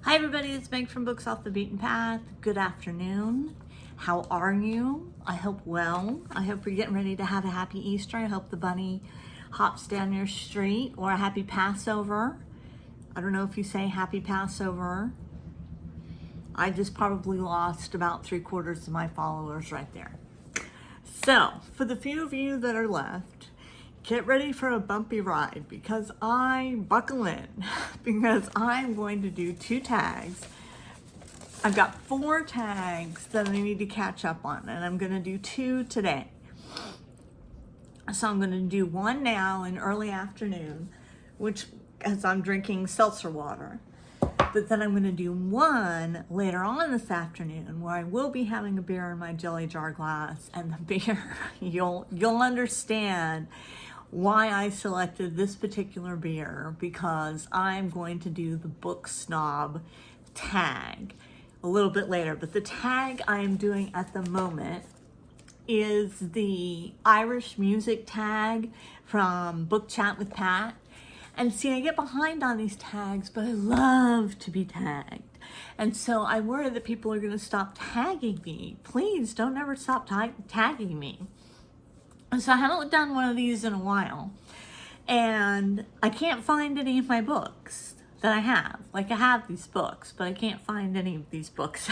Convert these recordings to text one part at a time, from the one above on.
Hi everybody, it's Meg from Books Off the Beaten Path. Good afternoon. How are you? I hope well. I hope you're getting ready to have a happy Easter. I hope the bunny hops down your street, or a happy Passover. I don't know if you say happy Passover. I just probably lost about 3/4 of my followers right there. So, for the few of you that are left, get ready for a bumpy ride because buckle in because I'm going to do 2 tags. I've got 4 tags that I need to catch up on, and I'm going to do 2 today. So I'm going to do 1 now in early afternoon, which as I'm drinking seltzer water. But then I'm going to do 1 later on this afternoon where I will be having a beer in my jelly jar glass, and the beer, you'll understand why I selected this particular beer, because I'm going to do the book snob tag a little bit later. But the tag I am doing at the moment is the Irish music tag from Book Chat with Pat. And see, I get behind on these tags, but I love to be tagged. And so I worry that people are going to stop tagging me. Please don't ever stop tagging me. So I haven't done one of these in a while. And I can't find any of my books that I have. Like, I have these books, but I can't find any of these books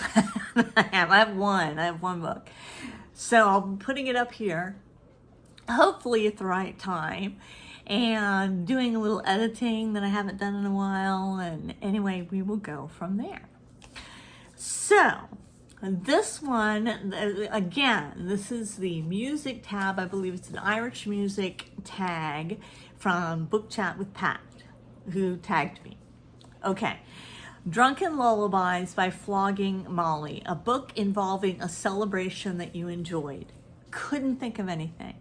I have one book. So I'm putting it up here, hopefully at the right time, and doing a little editing that I haven't done in a while. And anyway, we will go from there. So this one, again, this is the music tab. I believe it's an Irish music tag from Book Chat with Pat, who tagged me. Okay. Drunken Lullabies by Flogging Molly, a book involving a celebration that you enjoyed. Couldn't think of anything.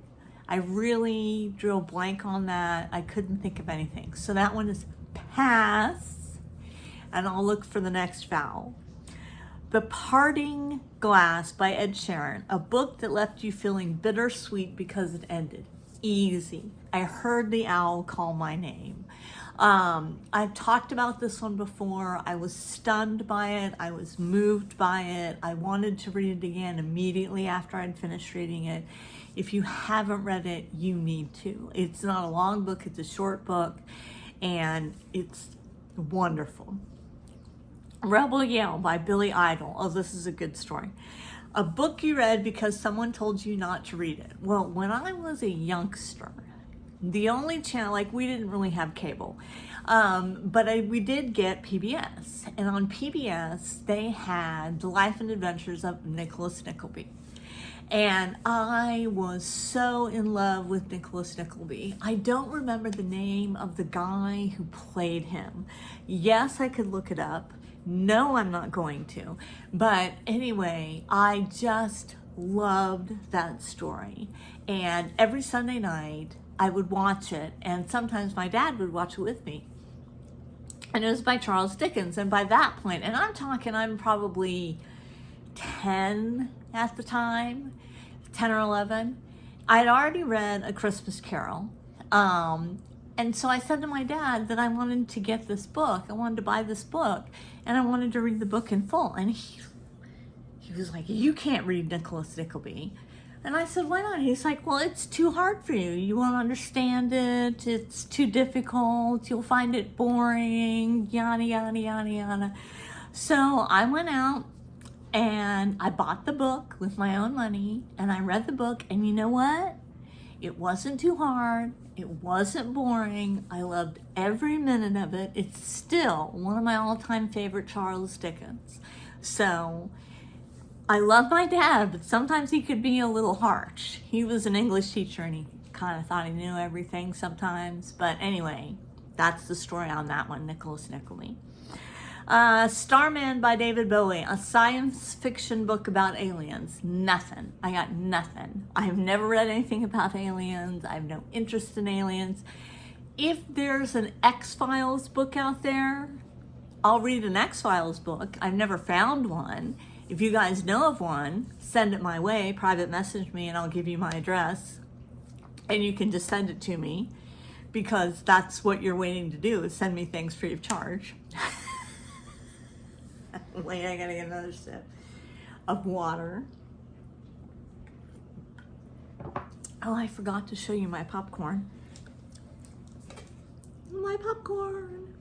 I really drew a blank on that. I couldn't think of anything. So that one is pass, and I'll look for the next vowel. The Parting Glass by Ed Sheeran, a book that left you feeling bittersweet because it ended. Easy. I heard the owl call my name. I've talked about this one before. I was stunned by it. I was moved by it. I wanted to read it again immediately after I'd finished reading it. If you haven't read it, you need to. It's not a long book. It's a short book, and it's wonderful. Rebel Yell by Billy Idol. Oh, this is a good story. A book you read because someone told you not to read it. Well, when I was a youngster, the only channel, like, we didn't really have cable, but we did get PBS. And on PBS, they had The Life and Adventures of Nicholas Nickleby. And I was so in love with Nicholas Nickleby. I don't remember the name of the guy who played him. Yes, I could look it up. No, I'm not going to. But anyway, I just loved that story. And every Sunday night, I would watch it. And sometimes my dad would watch it with me. And it was by Charles Dickens. And by that point, and I'm probably 10 at the time, 10 or 11. I'd already read A Christmas Carol. And so I said to my dad that I wanted to get this book. I wanted to buy this book, and I wanted to read the book in full. And he was like, "You can't read Nicholas Nickleby." And I said, "Why not?" He's like, "Well, it's too hard for you. You won't understand it. It's too difficult. You'll find it boring, yada, yada, yada, yada." So I went out and I bought the book with my own money, and I read the book, and you know what? It wasn't too hard. It wasn't boring. I loved every minute of it. It's still one of my all-time favorite Charles Dickens. So I love my dad, but sometimes he could be a little harsh. He was an English teacher, and he kind of thought he knew everything sometimes. But anyway, that's the story on that one, Nicholas Nickleby. Starman by David Bowie, a science fiction book about aliens. Nothing. I got nothing. I have never read anything about aliens. I have no interest in aliens. If there's an X-Files book out there, I'll read an X-Files book. I've never found one. If you guys know of one, send it my way. Private message me and I'll give you my address. And you can just send it to me, because that's what you're waiting to do, is send me things free of charge. Wait, I gotta get another sip of water. Oh, I forgot to show you my popcorn. My popcorn.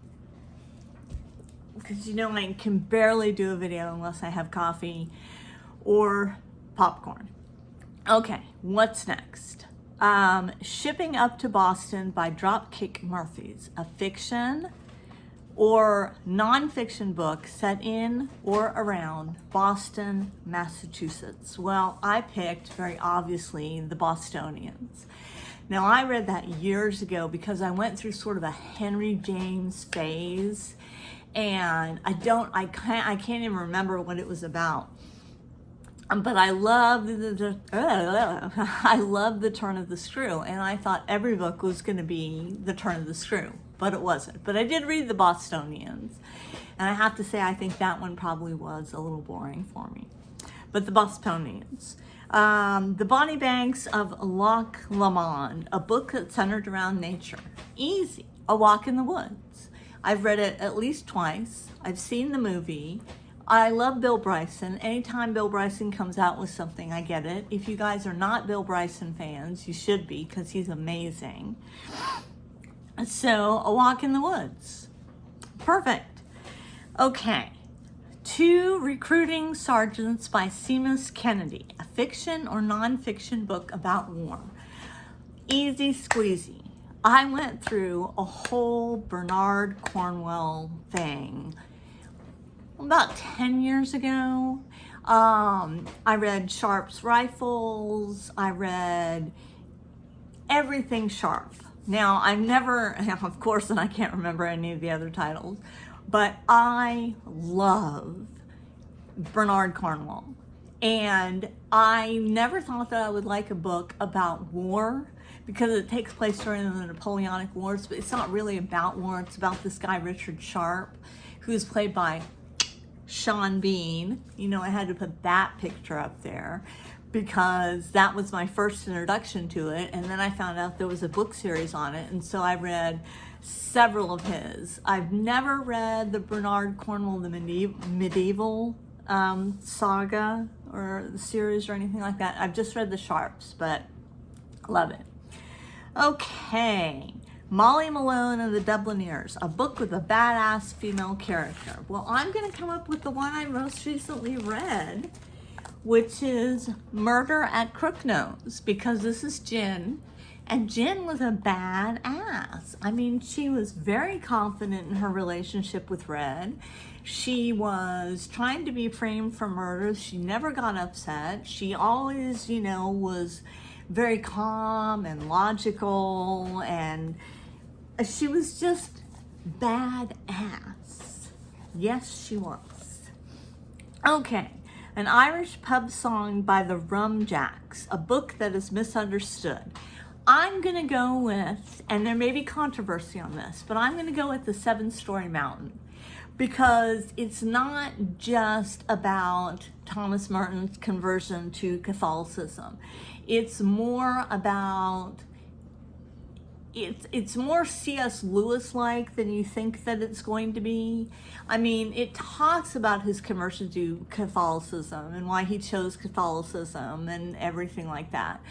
Because you know I can barely do a video unless I have coffee or popcorn. Okay, what's next? Shipping Up to Boston by Dropkick Murphys, a fiction or nonfiction book set in or around Boston, Massachusetts. Well, I picked, very obviously, The Bostonians. Now, I read that years ago because I went through sort of a Henry James phase, and I can't even remember what it was about. But I love I love The Turn of the Screw, and I thought every book was going to be The Turn of the Screw, but it wasn't. But I did read The Bostonians, and I have to say I think that one probably was a little boring for me. But The Bostonians. The Bonnie Banks of Loch Lomond, a book that's centered around nature. Easy, a walk in the woods. I've read it at least twice. I've seen the movie. I love Bill Bryson. Anytime Bill Bryson comes out with something, I get it. If you guys are not Bill Bryson fans, you should be, because he's amazing. So, A Walk in the Woods. Perfect. Okay. 2 Recruiting Sergeants by Seamus Kennedy, a fiction or nonfiction book about war. Easy squeezy. I went through a whole Bernard Cornwell thing about 10 years ago. I read Sharp's Rifles. I read everything Sharp. Now, I've never, of course, and I can't remember any of the other titles, but I love Bernard Cornwell. And I never thought that I would like a book about war because it takes place during the Napoleonic Wars, but it's not really about war. It's about this guy, Richard Sharp, who's played by Sean Bean. You know, I had to put that picture up there because that was my first introduction to it, and then I found out there was a book series on it, and so I read several of his. I've never read the Bernard Cornwell, the medieval saga or the series or anything like that. I've just read the Sharps, but love it. Okay. Molly Malone and the Dublineers, a book with a badass female character. Well, I'm going to come up with the one I most recently read, which is Murder at Crooknose, because this is Jen, and Jen was a badass. I mean, she was very confident in her relationship with Red. She was trying to be framed for murder. She never got upset. She always, you know, was very calm and logical, and she was just badass. Yes, she was. Okay, An Irish Pub Song by the Rum Jacks, a book that is misunderstood. I'm going to go with, and there may be controversy on this, but I'm going to go with The Seven-Storey Mountain, because it's not just about Thomas Merton's conversion to Catholicism. It's more about, it's more C.S. Lewis-like than you think that it's going to be. I mean, it talks about his conversion to Catholicism and why he chose Catholicism and everything like that.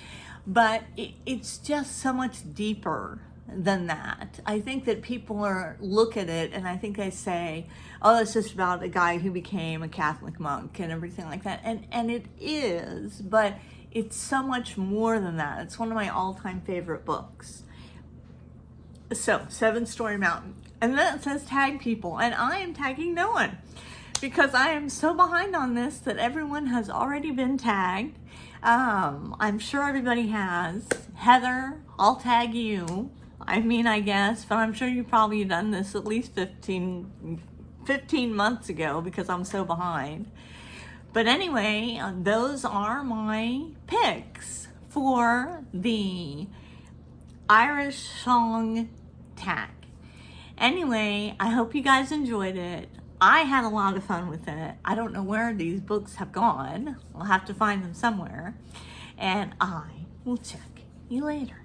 But it's just so much deeper than that. I think that people look at it and I think they say, oh, it's just about a guy who became a Catholic monk and everything like that. And it is, but it's so much more than that. It's one of my all-time favorite books. So, Seven-Storey Mountain. And then it says tag people, and I am tagging no one because I am so behind on this that everyone has already been tagged. I'm sure everybody has. Heather, I'll tag you. I mean, I guess, but I'm sure you've probably done this at least 15 months ago because I'm so behind. But anyway, those are my picks for the Irish song tag. Anyway, I hope you guys enjoyed it. I had a lot of fun with it. I don't know where these books have gone. I'll have to find them somewhere. And I will check you later.